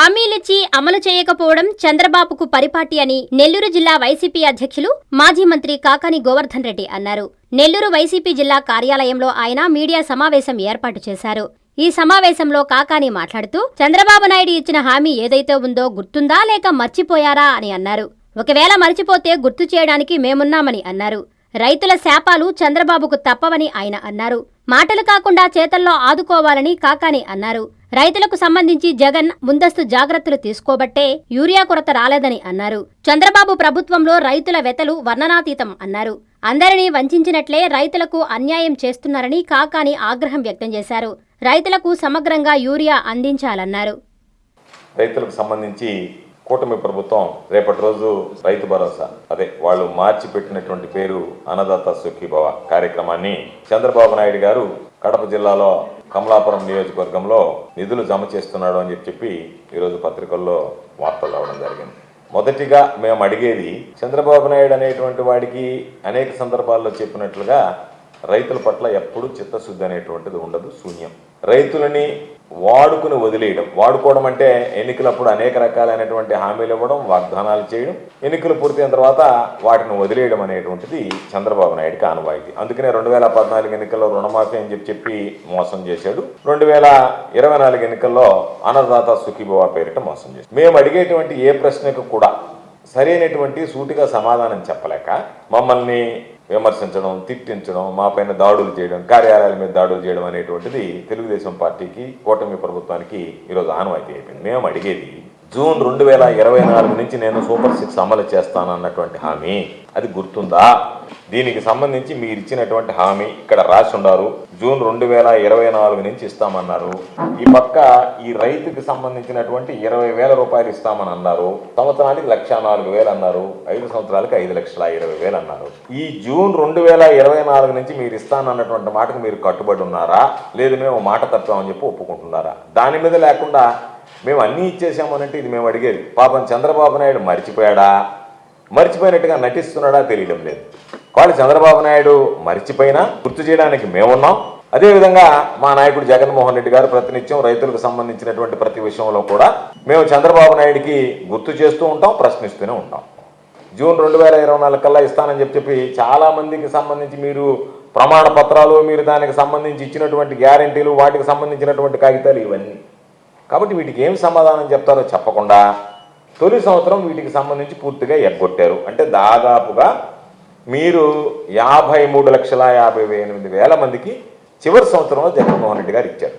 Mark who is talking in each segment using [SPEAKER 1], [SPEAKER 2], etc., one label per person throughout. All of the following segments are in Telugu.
[SPEAKER 1] హామీలిచ్చి అమలు చేయకపోవడం చంద్రబాబుకు పరిపాటి అని నెల్లూరు జిల్లా వైసీపీ అధ్యక్షులు మాజీ మంత్రి కాకాని గోవర్ధన్ రెడ్డి అన్నారు. నెల్లూరు వైసీపీ జిల్లా కార్యాలయంలో ఆయన మీడియా సమావేశం ఏర్పాటు చేశారు. ఈ సమావేశంలో కాకాని మాట్లాడుతూ చంద్రబాబు నాయుడు ఇచ్చిన హామీ ఏదైతే ఉందో గుర్తుందా లేక మర్చిపోయారా అని అన్నారు. ఒకవేళ మర్చిపోతే గుర్తు చేయడానికి మేమున్నామని అన్నారు. రైతుల శాపాలు చంద్రబాబుకు తప్పవని ఆయన అన్నారు. మాటలు కాకుండా చేతల్లో ఆదుకోవాలని కాకాని అన్నారు. రైతులకు సంబంధించి జగన్ ముందస్తు జాగ్రత్తలు తీసుకోబట్టే యూరియా కొరత రాలేదని అన్నారు. చంద్రబాబు ప్రభుత్వంలో రైతుల వెతలు వర్ణనాతీతం అన్నారు. అందరినీ వంచినట్లే రైతులకు అన్యాయం చేస్తున్నారని కాకాని ఆగ్రహం వ్యక్తం చేశారు. రైతులకు సమగ్రంగా యూరియా అందించాలన్నారు.
[SPEAKER 2] రైతులకు సంబంధించి కూటమి ప్రభుత్వం రేపటి రోజు రైతు భరోసా వాళ్ళు మార్చి పెట్టినటువంటి పేరు అన్నదాత సుఖీభవ కార్యక్రమాన్ని చంద్రబాబు నాయుడు గారు కడప జిల్లాలో కమలాపురం నియోజకవర్గంలో నిధులు జమ చేస్తున్నాడు అని చెప్పి ఈరోజు పత్రికల్లో వార్తలు రావడం జరిగింది. మొదటిగా మేము అడిగేది చంద్రబాబు నాయుడు అనేటువంటి వాడికి అనేక సందర్భాల్లో చెప్పినట్లుగా రైతుల పట్ల ఎప్పుడూ చిత్తశుద్ధి అనేటువంటిది ఉండదు, శూన్యం. రైతులని వాడుకుని వదిలేయడం, వాడుకోవడం అంటే ఎన్నికలప్పుడు అనేక రకాలైనటువంటి హామీలు ఇవ్వడం, వాగ్దానాలు చేయడం, ఎన్నికలు పూర్తయిన తర్వాత వాటిని వదిలేయడం అనేటువంటిది చంద్రబాబు నాయుడికి ఆనవాయితీ. అందుకనే 2014 ఎన్నికల్లో రుణమాఫీ అని చెప్పి మోసం చేశాడు. 2024 ఎన్నికల్లో అన్నదాత సుఖీభవ పేరిట మోసం చేశాడు. మేము అడిగేటువంటి ఏ ప్రశ్నకు కూడా సరైనటువంటి సూటిగా సమాధానం చెప్పలేక మమ్మల్ని విమర్శించడం, తిట్టించడం, మా పైన దాడులు చేయడం, కార్యాలయాల మీద దాడులు చేయడం అనేటువంటిది తెలుగుదేశం పార్టీకి, కూటమి ప్రభుత్వానికి ఈరోజు ఆనవాయితీ అయిపోయింది. మేము అడిగేది జూన్ 2024 నుంచి నేను సూపర్ 6 అమలు చేస్తానన్నటువంటి హామీ అది గుర్తుందా? దీనికి సంబంధించి మీరు ఇచ్చినటువంటి హామీ ఇక్కడ రాసి ఉన్నారు. జూన్ 2024 నుంచి ఇస్తామన్నారు. ఈ పక్క ఈ రైతుకి సంబంధించినటువంటి 20,000 రూపాయలు ఇస్తామని అన్నారు. సంవత్సరానికి 1,04,000 అన్నారు. 5 సంవత్సరాలకి 5,20,000 అన్నారు. ఈ జూన్ 2024 నుంచి మీరు ఇస్తానన్నటువంటి మాటకు మీరు కట్టుబడి ఉన్నారా, లేదు మేము మాట తప్పామని చెప్పి ఒప్పుకుంటున్నారా? దాని మీద లేకుండా మేము అన్నీ ఇచ్చేసామనంటే ఇది మేము అడిగేది. పాపం చంద్రబాబు నాయుడు మర్చిపోయినట్టుగా నటిస్తున్నాడా తెలియడం లేదు. వాళ్ళు చంద్రబాబు నాయుడు మర్చిపోయినా గుర్తు చేయడానికి మేమున్నాం. అదేవిధంగా మా నాయకుడు జగన్మోహన్ రెడ్డి గారు ప్రతినిత్యం రైతులకు సంబంధించినటువంటి ప్రతి విషయంలో కూడా మేము చంద్రబాబు నాయుడికి గుర్తు చేస్తూ ఉంటాం, ప్రశ్నిస్తూనే ఉంటాం. జూన్ 2024 కల్లా ఇస్తానని చెప్పి చాలా మందికి సంబంధించి మీరు ప్రమాణ పత్రాలు, మీరు దానికి సంబంధించి ఇచ్చినటువంటి గ్యారెంటీలు, వాటికి సంబంధించినటువంటి కాగితాలు ఇవన్నీ. కాబట్టి వీటికి ఏం సమాధానం చెప్తారో చెప్పకుండా తొలి సంవత్సరం వీటికి సంబంధించి పూర్తిగా ఎగ్గొట్టారు. అంటే దాదాపుగా మీరు 53,58,000 మందికి చివరి సంవత్సరంలో జగన్మోహన్ రెడ్డి గారు ఇచ్చారు.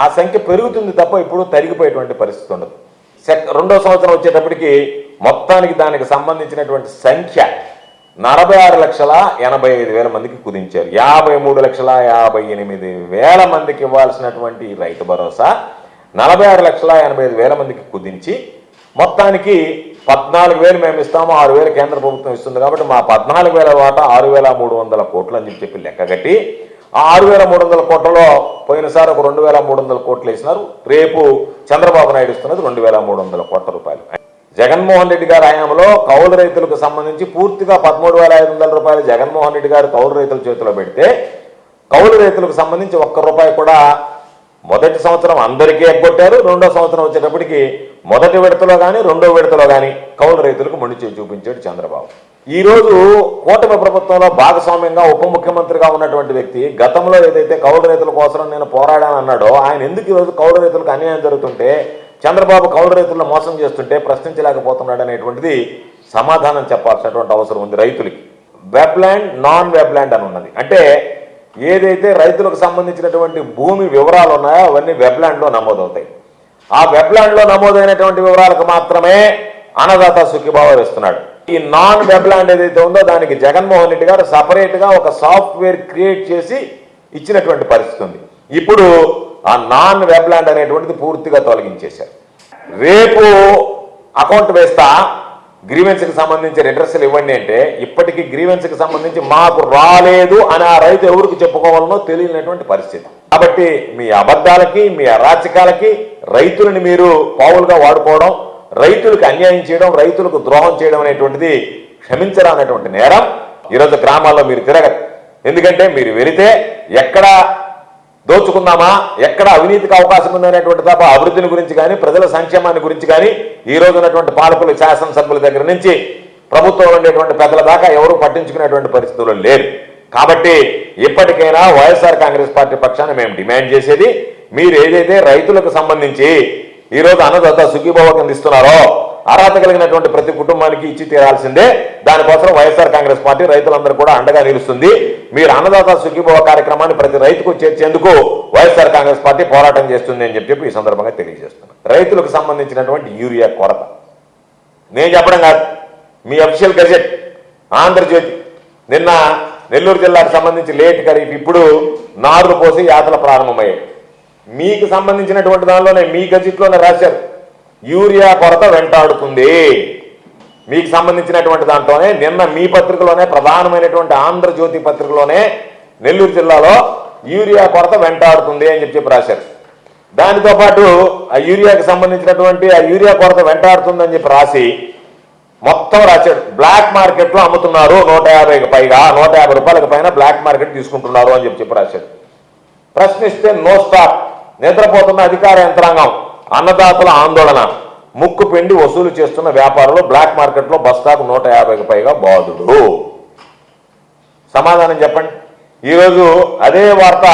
[SPEAKER 2] ఆ సంఖ్య పెరుగుతుంది తప్ప ఇప్పుడు తరిగిపోయేటువంటి పరిస్థితి ఉండదు. రెండో సంవత్సరం వచ్చేటప్పటికి మొత్తానికి దానికి సంబంధించినటువంటి సంఖ్య 46,85,000 మందికి కుదించారు. 53,58,000 మందికి ఇవ్వాల్సినటువంటి రైతు భరోసా 46,85,000 మందికి కుదించి మొత్తానికి 14,000 మేము ఇస్తాము, 6,000 కేంద్ర ప్రభుత్వం ఇస్తుంది. కాబట్టి మా 14,000 వాటా 6,300 కోట్లు అని చెప్పి లెక్కగట్టి ఆ 6,300 కోట్లలో పోయినసారి ఒక 2,300 కోట్లు వేసినారు. రేపు చంద్రబాబు నాయుడు ఇస్తున్నది 2,300 కోట్ల రూపాయలు. జగన్మోహన్ రెడ్డి గారి హయాంలో కౌలు రైతులకు సంబంధించి పూర్తిగా 13,500 రూపాయలు జగన్మోహన్ రెడ్డి గారు కౌలు రైతుల చేతిలో పెడితే కౌలు రైతులకు సంబంధించి ₹1 కూడా మొదటి సంవత్సరం అందరికీ ఎగ్గొట్టారు. రెండో సంవత్సరం వచ్చేటప్పటికి మొదటి విడతలో కానీ రెండో విడతలో కానీ కౌలు రైతులకు మొండి చేయి చూపించాడు చంద్రబాబు. ఈరోజు కూటమి ప్రభుత్వంలో భాగస్వామ్యంగా ఉప ముఖ్యమంత్రిగా ఉన్నటువంటి వ్యక్తి గతంలో ఏదైతే కౌలు రైతుల కోసం నేను పోరాడానన్నాడో ఆయన ఎందుకు ఈరోజు కౌలు రైతులకు అన్యాయం జరుగుతుంటే, చంద్రబాబు కౌలు రైతులను మోసం చేస్తుంటే ప్రశ్నించలేకపోతున్నాడు అనేటువంటిది సమాధానం చెప్పాల్సినటువంటి అవసరం ఉంది రైతులకి. వెబ్ల్యాండ్, నాన్ వెబ్ల్యాండ్ అని ఉన్నది. అంటే ఏదైతే రైతులకు సంబంధించినటువంటి భూమి వివరాలు ఉన్నాయో అవన్నీ వెబ్ల్యాండ్లో నమోదవుతాయి. ఆ వెబ్ల్యాండ్లో నమోదైనటువంటి వివరాలకు మాత్రమే అన్నదాత సుఖీభవ ఇస్తున్నాడు. ఈ నాన్ వెబ్ల్యాండ్ ఏదైతే ఉందో దానికి జగన్మోహన్ రెడ్డి గారు సపరేట్గా ఒక సాఫ్ట్వేర్ క్రియేట్ చేసి ఇచ్చినటువంటి పరిస్థితి ఉంది. ఇప్పుడు ఆ నాన్ వెబ్ల్యాండ్ అనేటువంటిది పూర్తిగా తొలగించేశారు. రేపు అకౌంట్ వేస్తా గ్రీవెన్స్కి సంబంధించి రిడ్రెస్లు ఇవ్వండి అంటే ఇప్పటికీ గ్రీవెన్స్కి సంబంధించి మాకు రాలేదు అని ఆ రైతు ఎవరికి చెప్పుకోవాలనో తెలియనటువంటి పరిస్థితి. కాబట్టి మీ అబద్ధాలకి, మీ అరాచకాలకి రైతులని మీరు పావులుగా వాడుకోవడం, రైతులకు అన్యాయం చేయడం, రైతులకు ద్రోహం చేయడం అనేటువంటిది క్షమించరానటువంటి నేరం. ఈరోజు గ్రామాల్లో మీరు తిరగరు. ఎందుకంటే మీరు వెళితే ఎక్కడ దోచుకుందామా, ఎక్కడ అవినీతికి అవకాశం ఉందనేటువంటి తప్ప అభివృద్ధిని గురించి కానీ ప్రజల సంక్షేమాన్ని గురించి కానీ ఈ రోజు ఉన్నటువంటి పాలకులు, శాసనసభ్యుల దగ్గర నుంచి ప్రభుత్వంలో ఉండేటువంటి పెద్దల దాకా ఎవరు పట్టించుకునేటువంటి పరిస్థితులు లేరు. కాబట్టి ఇప్పటికైనా వైఎస్ఆర్ కాంగ్రెస్ పార్టీ పక్షాన మేము డిమాండ్ చేసేది, మీరు ఏదైతే రైతులకు సంబంధించి ఈరోజు అన్నదాత సుఖీభవ కింద ఇస్తున్నారో అర్హత కలిగినటువంటి ప్రతి కుటుంబానికి ఇచ్చి తీరాల్సిందే. దానికోసం వైఎస్ఆర్ కాంగ్రెస్ పార్టీ రైతులందరూ కూడా అండగా నిలుస్తుంది. మీరు అన్నదాత సుఖీభవ కార్యక్రమాన్ని ప్రతి రైతుకు చేర్చేందుకు వైఎస్ఆర్ కాంగ్రెస్ పార్టీ పోరాటం చేస్తుంది అని చెప్పి ఈ సందర్భంగా తెలియజేస్తున్నాను. రైతులకు సంబంధించినటువంటి యూరియా కొరత నేను చెప్పడం కాదు, మీ అఫీషియల్ గెజెట్ ఆంధ్రజ్యోతి నిన్న నెల్లూరు జిల్లాకు సంబంధించి లేట్ ఖరీఫ్ ఇప్పుడు నారులు పోసి యాతలు ప్రారంభమయ్యాయి. మీకు సంబంధించినటువంటి దానిలోనే మీ గెజెట్లోనే రాశారు యూరియా కొరత వెంటాడుతుంది. మీకు సంబంధించినటువంటి దాంట్లోనే నిన్న మీ పత్రికలోనే ప్రధానమైనటువంటి ఆంధ్రజ్యోతి పత్రికలోనే నెల్లూరు జిల్లాలో యూరియా కొరత వెంటాడుతుంది అని చెప్పి రాశారు. దానితో పాటు ఆ యూరియాకి సంబంధించినటువంటి ఆ యూరియా కొరత వెంటాడుతుందని చెప్పి రాసి మొత్తం రాశాడు. బ్లాక్ మార్కెట్లో అమ్ముతున్నారు 150కి పైగా, 150 రూపాయలకు పైన బ్లాక్ మార్కెట్ తీసుకుంటున్నారు అని చెప్పి రాశాడు. ప్రశ్నిస్తే నో స్టాప్, నిద్రపోతున్న అధికార యంత్రాంగం, అన్నదాతల ఆందోళన, ముక్కు పిండి వసూలు చేస్తున్న వ్యాపారులు, బ్లాక్ మార్కెట్లో బస్తాకు 150కి పైగా బాధుడు. సమాధానం చెప్పండి. ఈరోజు అదే వార్త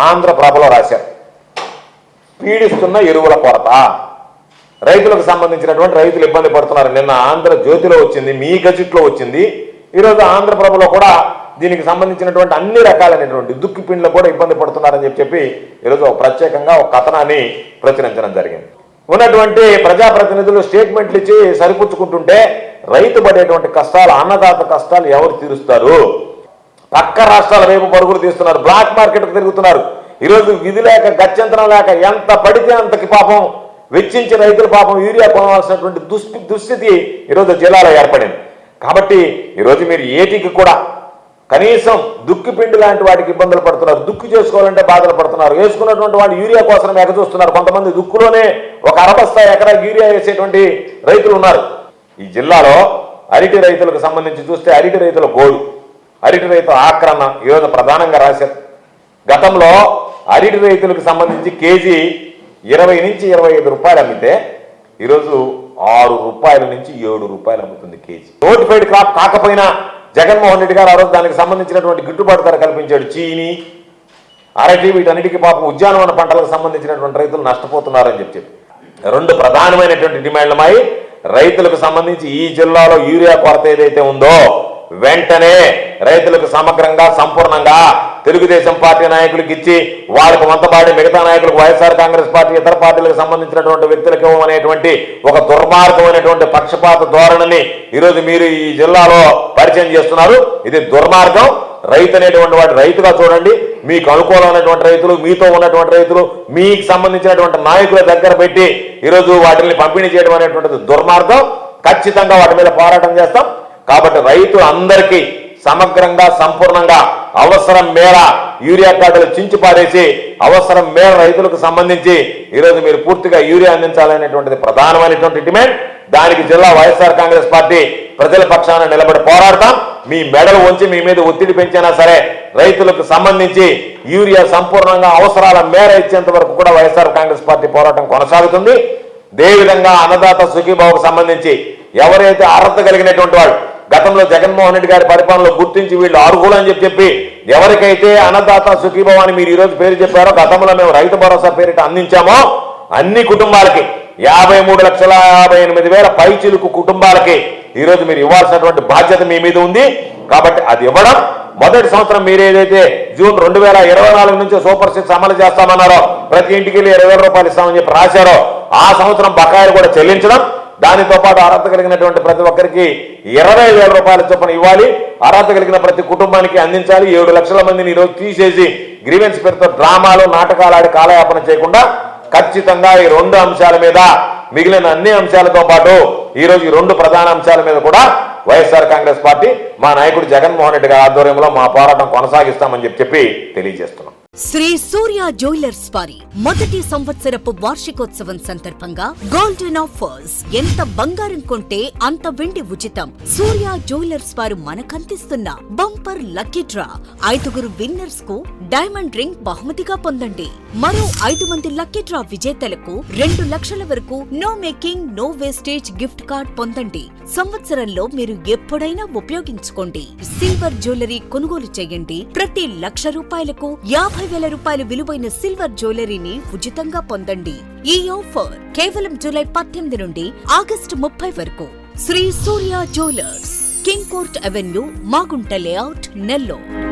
[SPEAKER 2] ఆంధ్రప్రభలో రాశారు. పీడిస్తున్న ఎరువుల కొరత, రైతులకు సంబంధించినటువంటి రైతులు ఇబ్బంది పడుతున్నారు. నిన్న ఆంధ్రజ్యోతిలో వచ్చింది, మీ గజెట్లో వచ్చింది. ఈరోజు ఆంధ్రప్రభలో కూడా దీనికి సంబంధించినటువంటి అన్ని రకాలైనటువంటి దుక్కి పిండ్లు కూడా ఇబ్బంది పడుతున్నారని చెప్పి ఈరోజు ప్రత్యేకంగా ఒక కథనాన్ని ప్రచురించడం జరిగింది. ఉన్నటువంటి ప్రజాప్రతినిధులు స్టేట్మెంట్లు ఇచ్చి సరిపుచ్చుకుంటుంటే రైతు పడేటువంటి కష్టాలు, అన్నదాత కష్టాలు ఎవరు తీరుస్తారు? పక్క రాష్ట్రాల వైపు పరుగులు తీస్తున్నారు, బ్లాక్ మార్కెట్కు తిరుగుతున్నారు. ఈరోజు విధి లేక గత్యంతరం లేక ఎంత పడితే అంతకి పాపం వెచ్చించి రైతులు పాపం యూరియా కొనవలసినటువంటి దుస్థితి ఈరోజు జిల్లాలో ఏర్పడింది. కాబట్టి ఈరోజు మీరు ఏటికి కూడా కనీసం దుక్కి పిండి లాంటి వాటికి ఇబ్బందులు పడుతున్నారు, దుక్కు చేసుకోవాలంటే బాధలు పడుతున్నారు. వేసుకున్నటువంటి వాళ్ళు యూరియా కోసం ఎగచూస్తున్నారు. కొంతమంది దుక్కులోనే ఒక అరబస్తా ఎకరా యూరియా వేసేటువంటి రైతులు ఉన్నారు. ఈ జిల్లాలో అరటి రైతులకు సంబంధించి చూస్తే అరటి రైతుల గోడు, అరటి రైతుల ఆక్రమణ ఈరోజు ప్రధానంగా రాశారు. గతంలో అరటి రైతులకు సంబంధించి కేజీ 20 నుంచి 25 రూపాయలు అమ్మితే ఈరోజు 6 రూపాయల నుంచి 7 రూపాయలు అమ్ముతుంది కేజీ. నోటిఫైడ్ క్రాప్ కాకపోయినా జగన్మోహన్ రెడ్డి గారు ఆ రోజు దానికి సంబంధించినటువంటి గిట్టుబాటు ధర కల్పించాడు. చీని, అరటి, వీటన్నిటికీ పాపం ఉద్యానవన పంటలకు సంబంధించినటువంటి రైతులు నష్టపోతున్నారని చెప్పి రెండు ప్రధానమైనటువంటి డిమాండ్లమై రైతులకు సంబంధించి ఈ జిల్లాలో యూరియా కొరత ఏదైతే ఉందో వెంటనే రైతులకు సమగ్రంగా సంపూర్ణంగా తెలుగుదేశం పార్టీ నాయకులకు ఇచ్చి వాళ్ళకు వంతపాడి మిగతా నాయకులకు వైఎస్ఆర్ కాంగ్రెస్ పార్టీ ఇతర పార్టీలకు సంబంధించినటువంటి వ్యక్తులకు ఇవ్వమనేటువంటి ఒక దుర్మార్గమైనటువంటి పక్షపాత ధోరణిని ఈరోజు మీరు ఈ జిల్లాలో పరిచయం చేస్తున్నారు. ఇది దుర్మార్గం. రైతు అనేటువంటి వాటి రైతుగా చూడండి. మీకు అనుకూలమైనటువంటి రైతులు, మీతో ఉన్నటువంటి రైతులు, మీకు సంబంధించినటువంటి నాయకుల దగ్గర పెట్టి ఈరోజు వాటిని పంపిణీ చేయడం అనేటువంటిది దుర్మార్గం. ఖచ్చితంగా వాటి మీద పోరాటం చేస్తాం. కాబట్టి రైతు అందరికీ సమగ్రంగా సంపూర్ణంగా అవసరం మేర యూరియా కార్డులు చించి పారేసి అవసరం మేర రైతులకు సంబంధించి ఈరోజు మీరు పూర్తిగా యూరియా అందించాలనేటువంటిది ప్రధానమైనటువంటి డిమాండ్. దానికి జిల్లా వైఎస్ఆర్ కాంగ్రెస్ పార్టీ ప్రజల పక్షాన నిలబడి పోరాడతాం. మీ మెడలు ఉంచి మీ మీద ఒత్తిడి పెంచినా సరే రైతులకు సంబంధించి యూరియా సంపూర్ణంగా అవసరాల మేర ఇచ్చేంత వరకు కూడా వైఎస్ఆర్ కాంగ్రెస్ పార్టీ పోరాటం కొనసాగుతుంది. అదేవిధంగా అన్నదాత సుఖీభావకు సంబంధించి ఎవరైతే అర్హత కలిగినటువంటి వాళ్ళు గతంలో జగన్మోహన్ రెడ్డి గారి పరిపాలనలో గుర్తించి వీళ్ళు అర్హులు అని చెప్పి ఎవరికైతే అన్నదాత సుఖీభవాన్ని మీరు ఈరోజు పేరు చెప్పారో, గతంలో మేము రైతు భరోసా పేరిట అందించామో అన్ని కుటుంబాలకి 53,58,000 పైచిలుకు కుటుంబాలకి ఈరోజు మీరు ఇవ్వాల్సినటువంటి బాధ్యత మీ మీద ఉంది. కాబట్టి అది ఇవ్వడం మొదటి సంవత్సరం మీరు ఏదైతే జూన్ 2024 నుంచి సూపర్ సిక్స్ అమలు చేస్తామన్నారో, ప్రతి ఇంటికి 20,000 రూపాయలు ఇస్తామని చెప్పి రాశారో ఆ సంవత్సరం బకాయిలు కూడా చెల్లించడం, దానితో పాటు అర్హత కలిగినటువంటి ప్రతి ఒక్కరికి 20,000 రూపాయల చొప్పున ఇవ్వాలి. అర్హత కలిగిన ప్రతి కుటుంబానికి అందించాలి. 7 లక్షల మందిని ఈరోజు తీసేసి గ్రీవెన్స్ పేరుతో డ్రామాలు నాటకాలు ఆడి కాలయాపన చేయకుండా ఖచ్చితంగా ఈ రెండు అంశాల మీద మిగిలిన అన్ని అంశాలతో పాటు ఈరోజు ఈ రెండు ప్రధాన అంశాల మీద కూడా వైఎస్ఆర్ కాంగ్రెస్ పార్టీ మా నాయకుడు జగన్మోహన్ రెడ్డి గారి ఆధ్వర్యంలో మా పోరాటం కొనసాగిస్తామని చెప్పి తెలియజేస్తున్నాం.
[SPEAKER 3] శ్రీ సూర్య జ్యువెలర్స్ వారి మొదటి సంవత్సరపు వార్షికోత్సవం సందర్భంగా గోల్డెన్ ఆఫర్స్. ఎంత బంగారం కొంటే అంత వెండి ఉచితం. సూర్య జ్యువెలర్స్ వారు మనకందిస్తున్న బంపర్ లక్కీ డ్రా. 5 విన్నర్స్ కు డైమండ్ రింగ్ బహుమతిగా పొందండి. మరో 5 మంది లక్కీ డ్రా విజేతలకు 2 లక్షల వరకు no making no wastage gift card పొందండి. సంవత్సరంలో మీరు ఎప్పుడైనా ఉపయోగించుకోండి. సిల్వర్ జ్యువెలరీ కొనుగోలు చేయండి. ప్రతి ₹1,00,000 50,000 రూపాయల విలువైన సిల్వర్ జ్యువెలరీని ఉచితంగా పొందండి. ఈ ఆఫర్ కేవలం జూలై 18 నుండి ఆగస్టు 30 వరకు. Shri Surya jewellers, king court avenue, Magunta layout, Nellore.